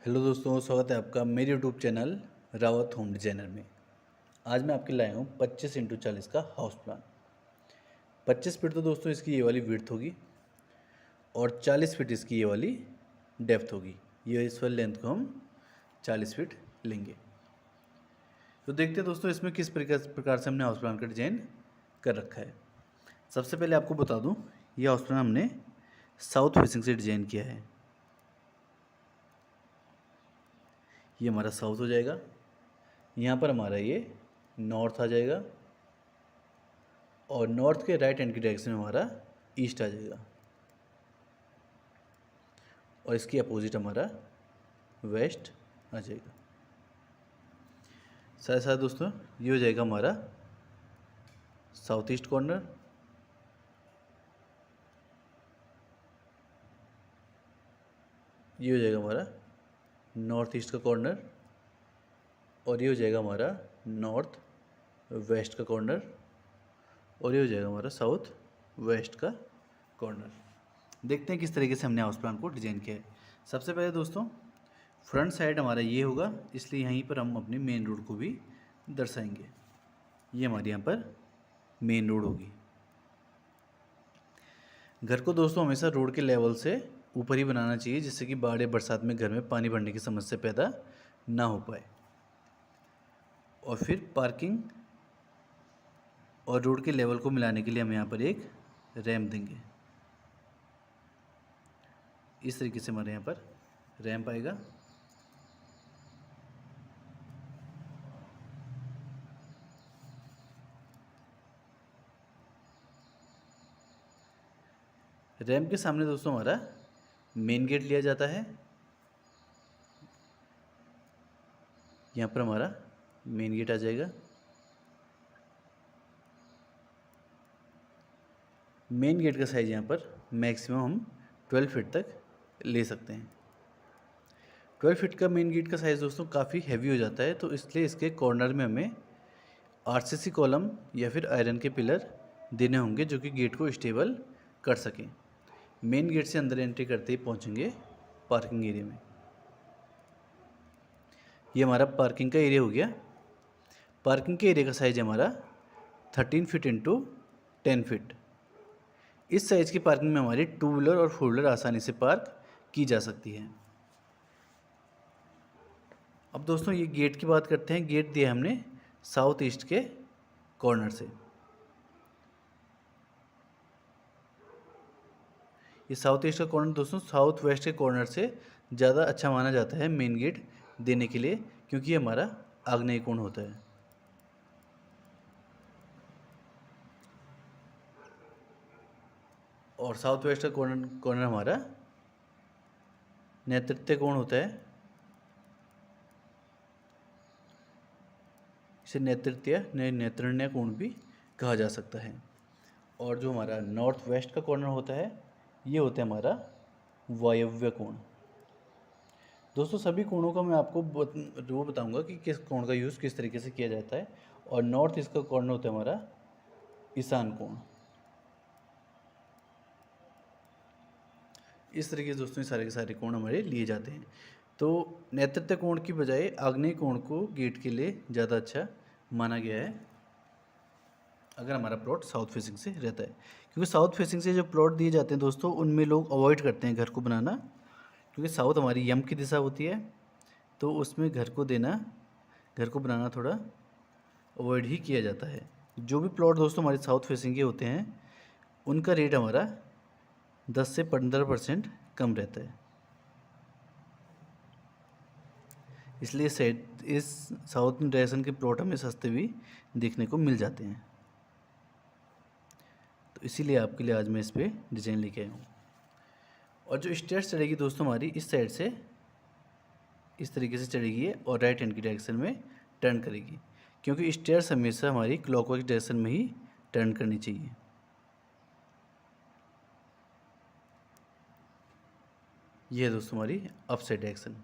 Hello दोस्तों, स्वागत है आपका मेरे YouTube channel Rawat home designer में। आज मैं आपके लाया हूँ 25x40 का हाउस प्लान। 25 फीट तो दोस्तों इसकी ये वाली विड्थ होगी और 40 फीट इसकी ये वाली डेप्थ होगी। ये इस वाली लेंथ को हम 40 फीट लेंगे। तो देखते हैं दोस्तों इसमें किस प्रकार से हमने हाउस प्लान का डिजाइन कर रखा है। सबसे पहले आपको बता दूँ, ये हाउस प्लान हमने साउथ फेसिंग से डिजाइन किया है। ये हमारा साउथ हो जाएगा, यहाँ पर हमारा ये नॉर्थ आ जाएगा और नॉर्थ के राइट हैंड की डायरेक्शन में हमारा ईस्ट आ जाएगा और इसकी अपोजिट हमारा वेस्ट आ जाएगा। साथ साथ दोस्तों ये हो जाएगा हमारा साउथ ईस्ट कॉर्नर, ये हो जाएगा हमारा नॉर्थ ईस्ट का कॉर्नर और ये हो जाएगा हमारा नॉर्थ वेस्ट का कॉर्नर और ये हो जाएगा हमारा साउथ वेस्ट का कॉर्नर। देखते हैं किस तरीके से हमने हाउस प्लान को डिजाइन किया है। सबसे पहले दोस्तों फ्रंट साइड हमारा ये होगा, इसलिए यहीं पर हम अपनी मेन रोड को भी दर्शाएंगे। ये हमारे यहाँ पर मेन रोड होगी। घर को दोस्तों हमेशा रोड के लेवल से ऊपर ही बनाना चाहिए, जिससे कि बाढ़ या बरसात में घर में पानी भरने की समस्या पैदा ना हो पाए। और फिर पार्किंग और रोड के लेवल को मिलाने के लिए हम यहाँ पर एक रैंप देंगे। इस तरीके से हमारे यहाँ पर रैंप आएगा। रैंप के सामने दोस्तों हमारा मेन गेट लिया जाता है। यहाँ पर हमारा मेन गेट आ जाएगा। मेन गेट का साइज़ यहाँ पर मैक्सिमम हम 12 फीट तक ले सकते हैं। 12 फीट का मेन गेट का साइज़ दोस्तों काफ़ी हैवी हो जाता है, तो इसलिए इसके कॉर्नर में हमें आरसीसी कॉलम या फिर आयरन के पिलर देने होंगे, जो कि गेट को स्टेबल कर सकें। मेन गेट से अंदर एंट्री करते ही पहुँचेंगे पार्किंग एरिया में। ये हमारा पार्किंग का एरिया हो गया। पार्किंग के एरिया का साइज़ हमारा 13 फीट इंटू 10 फीट। इस साइज़ की पार्किंग में हमारी 2 व्हीलर और 4 व्हीलर आसानी से पार्क की जा सकती है। अब दोस्तों ये गेट की बात करते हैं। गेट दिया हमने साउथ ईस्ट के कॉर्नर से। ये साउथ ईस्ट का कॉर्नर दोस्तों साउथ वेस्ट के कॉर्नर से ज़्यादा अच्छा माना जाता है मेन गेट देने के लिए, क्योंकि ये हमारा आग्नेय कोण होता है। और साउथ वेस्ट का कॉर्नर हमारा नैऋत्य कोण होता है। इसे नैतृण्य कोण भी कहा जा सकता है। और जो हमारा नॉर्थ वेस्ट का कॉर्नर होता है, ये होता है हमारा वायव्य कोण। दोस्तों सभी कोणों का मैं आपको वो बताऊंगा कि किस कोण का यूज़ किस तरीके से किया जाता है। और नॉर्थ ईस्ट का कॉर्नर होता है हमारा ईशान कोण। इस तरीके से दोस्तों ये सारे के सारे कोण हमारे लिए जाते हैं। तो नैऋत्य कोण की बजाय आग्नेय कोण को गेट के लिए ज़्यादा अच्छा माना गया है, अगर हमारा प्लॉट साउथ फेसिंग से रहता है। क्योंकि साउथ फेसिंग से जो प्लॉट दिए जाते हैं दोस्तों, उनमें लोग अवॉइड करते हैं घर को बनाना, क्योंकि साउथ हमारी यम की दिशा होती है, तो उसमें घर को बनाना थोड़ा अवॉइड ही किया जाता है। जो भी प्लॉट दोस्तों हमारे साउथ फेसिंग के होते हैं, उनका रेट हमारा 10 से 15% कम रहता है। इसलिए इस साउथ डायरेक्शन के प्लॉट हमें सस्ते भी देखने को मिल जाते हैं। तो इसीलिए आपके लिए आज मैं इस पर डिज़ाइन लेके आया हूँ। और जो स्टेयर्स चढ़ेगी दोस्तों हमारी इस साइड से इस तरीके से चढ़ेगी और राइट हैंड की डायरेक्शन में टर्न करेगी, क्योंकि स्टेयर्स हमेशा हमारी क्लॉकवाइज डायरेक्शन में ही टर्न करनी चाहिए। ये है दोस्तों हमारी अप साइड डायरेक्शन।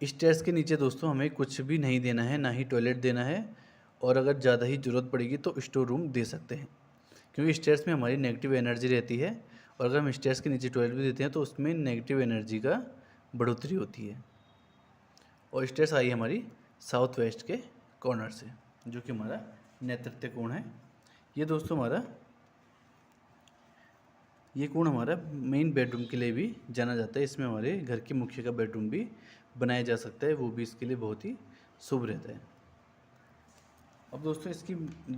स्टेयर्स के नीचे दोस्तों हमें कुछ भी नहीं देना है, ना ही टॉयलेट देना है, और अगर ज़्यादा ही ज़रूरत पड़ेगी तो स्टोर रूम दे सकते हैं, क्योंकि स्टेयर्स में हमारी नेगेटिव एनर्जी रहती है। और अगर हम स्टेयर्स के नीचे टॉयलेट भी देते हैं तो उसमें नेगेटिव एनर्जी का बढ़ोतरी होती है। और स्टेयर्स आई हमारी साउथ वेस्ट के कॉर्नर से, जो कि हमारा नेतृत्व कोण है। ये दोस्तों हमारा ये कोण हमारा मेन बेडरूम के लिए भी जाना जाता है। इसमें हमारे घर के मुखिया का बेडरूम भी बनाया जा सकता है, वो भी इसके लिए बहुत ही शुभ रहता है। अब दोस्तों इसकी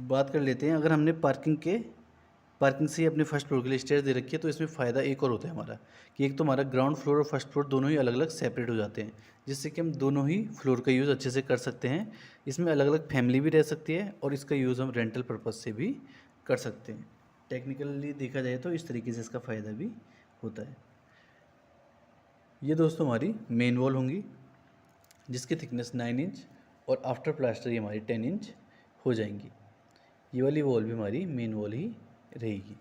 बात कर लेते हैं। अगर हमने पार्किंग से अपने फर्स्ट फ्लोर के लिए स्टेयर्स दे रखी है तो इसमें फ़ायदा एक और होता है हमारा कि एक तो हमारा ग्राउंड फ्लोर और फर्स्ट फ्लोर दोनों ही अलग अलग सेपरेट हो जाते हैं, जिससे कि हम दोनों ही फ्लोर का यूज़ अच्छे से कर सकते हैं। इसमें अलग अलग फैमिली भी रह सकती है और इसका यूज़ हम रेंटल पर्पज़ से भी कर सकते हैं। टेक्निकली देखा जाए तो इस तरीके से इसका फ़ायदा भी होता है। ये दोस्तों हमारी मेन वॉल होंगी, जिसकी थिकनेस 9 इंच और आफ्टर प्लास्टर ये हमारी 10 इंच हो जाएंगी। ये वाली वॉल भी हमारी मेन वॉल ही रहेगी।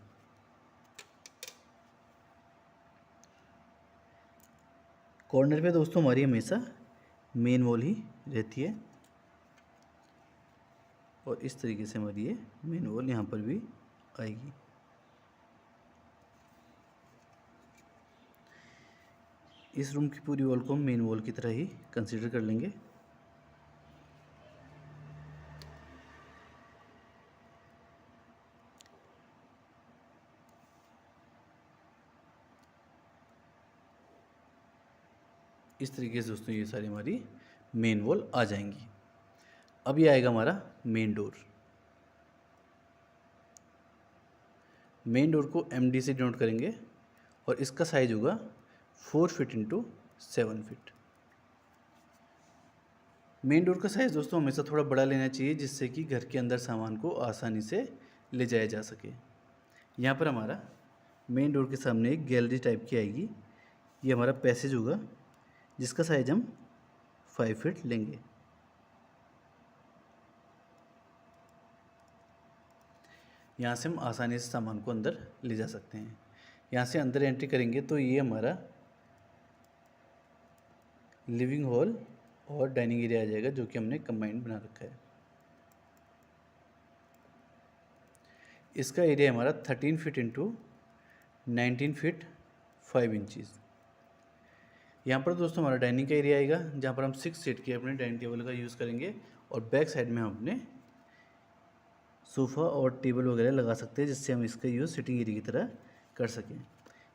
कॉर्नर पे दोस्तों हमारी हमेशा मेन वॉल ही रहती है और इस तरीके से हमारी ये मेन वॉल यहाँ पर भी आएगी। इस रूम की पूरी वॉल को हम मेन वॉल की तरह ही कंसीडर कर लेंगे। इस तरीके से दोस्तों ये सारी हमारी मेन वॉल आ जाएंगी। अब ये आएगा हमारा मेन डोर। मेन डोर को MD से डिनोट करेंगे और इसका साइज होगा 4 feet into 7 feet. Main door का साइज़ दोस्तों हमेशा थोड़ा बड़ा लेना चाहिए, जिससे कि घर के अंदर सामान को आसानी से ले जाया जा सके। यहाँ पर हमारा मेन डोर के सामने एक गैलरी टाइप की आएगी। ये हमारा पैसेज होगा, जिसका साइज हम 5 फीट लेंगे। यहाँ से हम आसानी से सामान को अंदर ले जा सकते हैं। यहाँ से अंदर एंट्री करेंगे तो ये हमारा लिविंग हॉल और डाइनिंग एरिया आ जाएगा, जो कि हमने कंबाइंड बना रखा है। इसका एरिया हमारा 13 फीट इंटू 19 फीट 5 इंचज़। यहाँ पर दोस्तों हमारा डाइनिंग का एरिया आएगा, जहाँ पर हम 6 सीट के अपने डाइनिंग टेबल का यूज़ करेंगे और बैक साइड में हम अपने सोफ़ा और टेबल वगैरह लगा सकते हैं, जिससे हम इसका यूज़ सिटिंग एरिया की तरह कर सकें।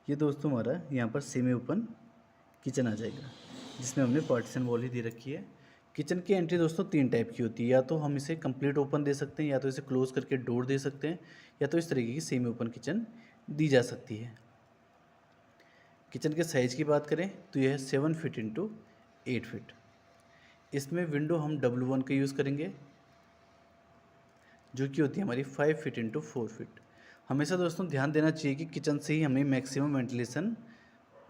ये दोस्तों हमारा यहाँ पर सेमी ओपन किचन आ जाएगा, जिसमें हमने पार्टीशन वॉल ही दे रखी है। किचन की एंट्री दोस्तों 3 टाइप की होती है, या तो हम इसे कंप्लीट ओपन दे सकते हैं, या तो इसे क्लोज़ करके डोर दे सकते हैं, या तो इस तरीके की सेमी ओपन किचन दी जा सकती है। किचन के साइज़ की बात करें तो यह है 7 फीट इंटू 8 फीट। इसमें विंडो हम W1 का यूज़ करेंगे, जो कि होती है हमारी 5 फीट इंटू 4 फीट। हमेशा दोस्तों ध्यान देना चाहिए कि किचन से ही हमें मैक्सिमम वेंटिलेशन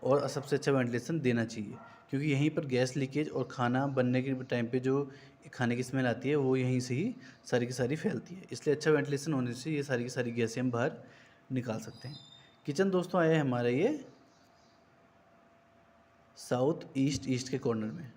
और सबसे अच्छा वेंटिलेशन देना चाहिए, क्योंकि यहीं पर गैस लीकेज और खाना बनने के टाइम पे जो खाने की स्मेल आती है वो यहीं से ही सारी की सारी फैलती है। इसलिए अच्छा वेंटिलेशन होने से ये सारी की सारी गैसें हम बाहर निकाल सकते हैं। किचन दोस्तों आया है हमारा ये साउथ ईस्ट के कॉर्नर में,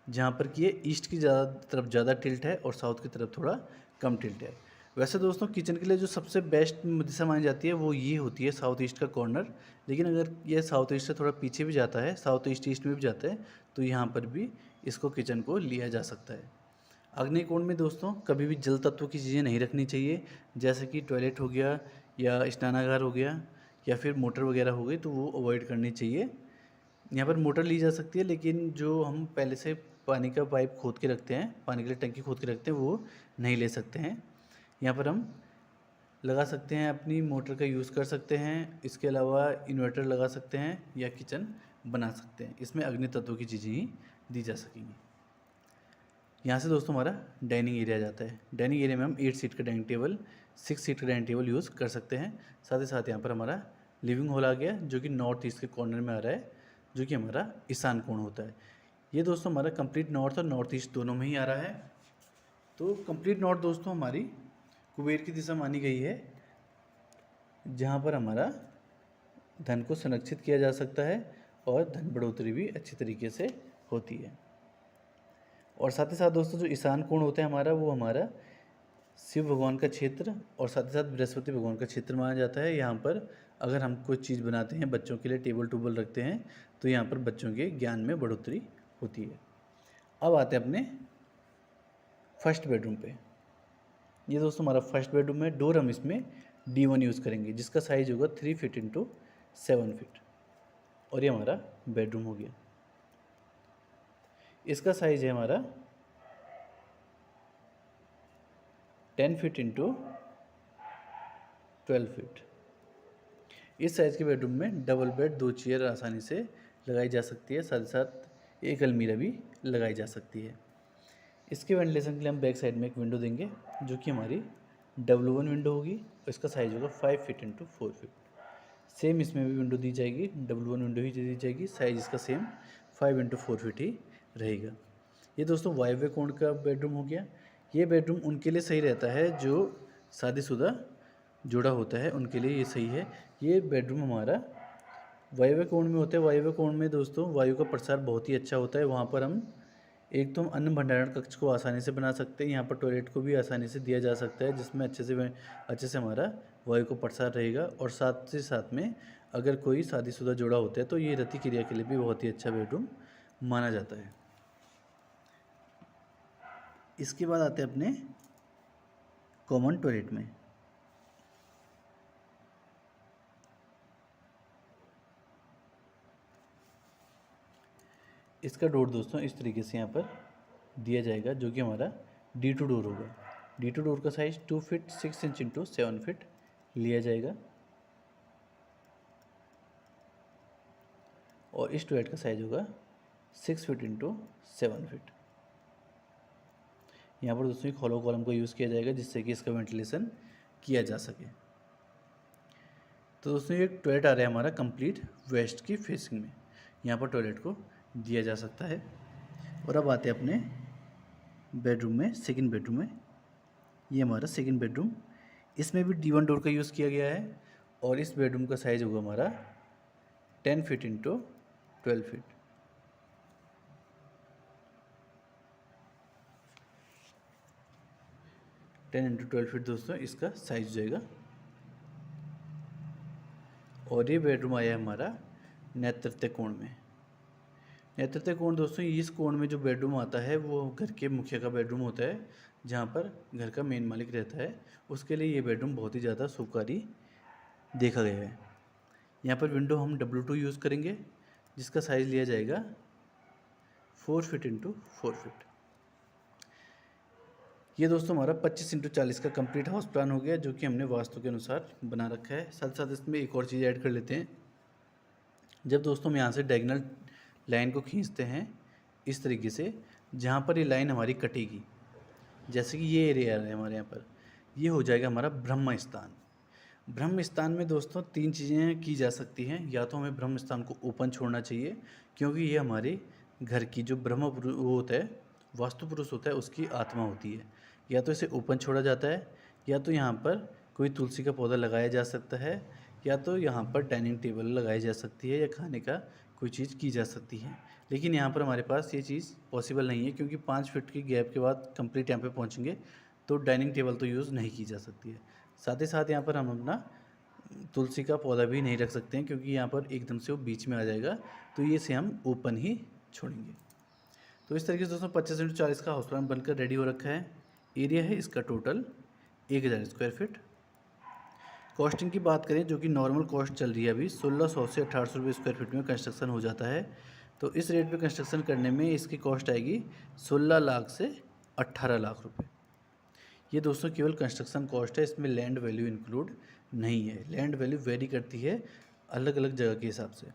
जहाँ पर कि ये ईस्ट की तरफ ज़्यादा टिल्ट है और साउथ की तरफ थोड़ा कम टिल्ट है। वैसे दोस्तों किचन के लिए जो सबसे बेस्ट दिशा मानी जाती है वो ये होती है साउथ ईस्ट का कॉर्नर, लेकिन अगर ये साउथ ईस्ट से थोड़ा पीछे भी जाता है, साउथ ईस्ट में भी जाता है, तो यहाँ पर भी इसको किचन को लिया जा सकता है। आग्नेय कोण में दोस्तों कभी भी जल तत्व की चीज़ें नहीं रखनी चाहिए, जैसे कि टॉयलेट हो गया या स्नानागार हो गया या फिर मोटर वगैरह हो गई, तो वो अवॉइड करनी चाहिए। यहाँ पर मोटर ली जा सकती है, लेकिन जो हम पहले से पानी का पाइप खोद के रखते हैं, पानी के लिए टंकी खोद के रखते हैं, वो नहीं ले सकते हैं। यहाँ पर हम लगा सकते हैं, अपनी मोटर का यूज़ कर सकते हैं। इसके अलावा इन्वर्टर लगा सकते हैं या किचन बना सकते हैं। इसमें अग्नि तत्व की चीज़ें ही दी जा सकेंगी। यहाँ से दोस्तों हमारा डाइनिंग एरिया जाता है। डाइनिंग एरिया में हम 8 सीट का डाइनिंग टेबल, 6 सीट का डाइनिंग टेबल यूज़ कर सकते हैं। साथ ही साथ यहाँ पर हमारा लिविंग हॉल आ गया, जो कि नॉर्थ ईस्ट के कॉर्नर में आ रहा है, जो कि हमारा ईशान कोण होता है। ये दोस्तों हमारा कंप्लीट नॉर्थ और नॉर्थ ईस्ट दोनों में ही आ रहा है। तो कंप्लीट नॉर्थ दोस्तों हमारी कुबेर की दिशा मानी गई है, जहाँ पर हमारा धन को संरक्षित किया जा सकता है और धन बढ़ोतरी भी अच्छी तरीके से होती है। और साथ ही साथ दोस्तों जो ईशान कोण होता है हमारा, वो हमारा शिव भगवान का क्षेत्र और साथ ही साथ बृहस्पति भगवान का क्षेत्र माना जाता है। यहाँ पर अगर हम कोई चीज़ बनाते हैं, बच्चों के लिए टेबल टूबल रखते हैं, तो यहाँ पर बच्चों के ज्ञान में बढ़ोतरी होती है। अब आते हैं अपने फर्स्ट बेडरूम पे। ये दोस्तों हमारा फर्स्ट बेडरूम है। डोर हम इसमें D1 यूज़ करेंगे, जिसका साइज होगा 3 फीट इंटू 7 फीट। और ये हमारा बेडरूम हो गया। इसका साइज है हमारा 10 फीट इंटू 12 फीट। इस साइज़ के बेडरूम में डबल बेड, 2 चेयर आसानी से लगाई जा सकती है, साथ ही साथ एक अलमीरा भी लगाई जा सकती है। इसके वेंटिलेशन के लिए हम बैक साइड में एक विंडो देंगे, जो कि हमारी W1 विंडो होगी। इसका साइज़ होगा 5 फीट इंटू 4 फीट। सेम इसमें भी विंडो दी जाएगी, W1 विंडो ही दी जाएगी। साइज़ इसका सेम 5 इंटू 4 फीट ही रहेगा। ये दोस्तों वायव्य कोण का बेडरूम हो गया। ये बेडरूम उनके लिए सही रहता है जो शादीशुदा जोड़ा होता है, उनके लिए ये सही है। ये बेडरूम हमारा वायव्य कोण में होता है। वायव्य कोण में दोस्तों वायु का प्रसार बहुत ही अच्छा होता है। वहाँ पर हम एक तो हम अन्न भंडारण कक्ष को आसानी से बना सकते हैं, यहाँ पर टॉयलेट को भी आसानी से दिया जा सकता है, जिसमें अच्छे से हमारा वायु का प्रसार रहेगा। और साथ ही साथ में अगर कोई शादीशुदा जोड़ा होता है तो ये रति क्रिया के लिए भी बहुत ही अच्छा बेडरूम माना जाता है। इसके बाद आते हैं अपने कॉमन टॉयलेट में। इसका डोर दोस्तों इस तरीके से यहाँ पर दिया जाएगा, जो कि हमारा D2 डोर होगा। D2 डोर का size 2 feet 6 inch into 7 feet लिया जाएगा। और इस टॉयलेट का साइज होगा 6 फीट इंटू 7 फीट। यहाँ पर दोस्तों एक हॉलो कॉलम का यूज़ किया जाएगा, जिससे कि इसका वेंटिलेशन किया जा सके। तो दोस्तों ये टॉयलेट आ रहा है हमारा कंप्लीट वेस्ट की फेसिंग में। यहाँ पर टॉयलेट को दिया जा सकता है। और अब आते हैं अपने बेडरूम में, सेकंड बेडरूम में। ये हमारा सेकंड बेडरूम, इसमें भी D1 डोर का यूज़ किया गया है। और इस बेडरूम का साइज़ होगा हमारा 10 feet into 12 feet. Ten into 12 feet दोस्तों इसका साइज हो जाएगा। और ये बेडरूम आया हमारा नैतृत्य कोण में। नैतृत्य कोण दोस्तों इस कोण में जो बेडरूम आता है वो घर के मुखिया का बेडरूम होता है, जहाँ पर घर का मेन मालिक रहता है। उसके लिए ये बेडरूम बहुत ही ज़्यादा शुभकारी देखा गया है। यहाँ पर विंडो हम W2 यूज़ करेंगे, जिसका साइज़ लिया जाएगा 4 फीट इंटू 4 फीट। ये दोस्तों हमारा 25 इंटू 40 का कंप्लीट हाउस प्लान हो गया, जो कि हमने वास्तु के अनुसार बना रखा है। साथ साथ इसमें एक और चीज़ ऐड कर लेते हैं। जब दोस्तों हम यहाँ से डायगोनल लाइन को खींचते हैं इस तरीके से, जहाँ पर ये लाइन हमारी कटेगी, जैसे कि ये एरिया है हमारे यहाँ पर, ये हो जाएगा हमारा ब्रह्म स्थान। ब्रह्म स्थान में दोस्तों 3 चीज़ें की जा सकती हैं। या तो हमें ब्रह्म स्थान को ओपन छोड़ना चाहिए, क्योंकि ये हमारे घर की जो ब्रह्म वो होता है, वास्तु पुरुष होता है, उसकी आत्मा होती है। या तो इसे ओपन छोड़ा जाता है, या तो यहाँ पर कोई तुलसी का पौधा लगाया जा सकता है, या तो यहाँ पर डाइनिंग टेबल लगाई जा सकती है, या खाने का कोई चीज़ की जा सकती है। लेकिन यहाँ पर हमारे पास ये चीज़ पॉसिबल नहीं है, क्योंकि 5 फीट की गैप के बाद कंप्लीट यहाँ पे पहुँचेंगे तो डाइनिंग टेबल तो यूज़ नहीं की जा सकती है। साथ ही साथ यहाँ पर हम अपना तुलसी का पौधा भी नहीं रख सकते हैं, क्योंकि यहाँ पर एकदम से वो बीच में आ जाएगा, तो ये से हम ओपन ही छोड़ेंगे। तो इस तरीके से दोस्तों 25 इंटू 40 का हाउस प्लान बनकर रेडी हो रखा है। एरिया है इसका टोटल 1000 स्क्वायर फीट। कॉस्टिंग की बात करें, जो कि नॉर्मल कॉस्ट चल रही है अभी 1600 से 1800 रुपये स्क्वायर फीट में कंस्ट्रक्शन हो जाता है। तो इस रेट पे कंस्ट्रक्शन करने में इसकी कॉस्ट आएगी 16 लाख से 18 लाख रुपए। ये दोस्तों केवल कंस्ट्रक्शन कॉस्ट है, इसमें लैंड वैल्यू इंक्लूड नहीं है। लैंड वैल्यू वेरी करती है अलग अलग जगह के हिसाब से।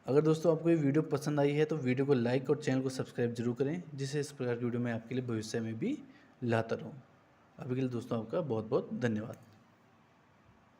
अगर दोस्तों आपको ये वीडियो पसंद आई है तो वीडियो को लाइक और चैनल को सब्सक्राइब जरूर करें, जिससे इस प्रकार की वीडियो मैं आपके लिए भविष्य में भी लाता रहूँ। अभी के लिए दोस्तों आपका बहुत बहुत धन्यवाद।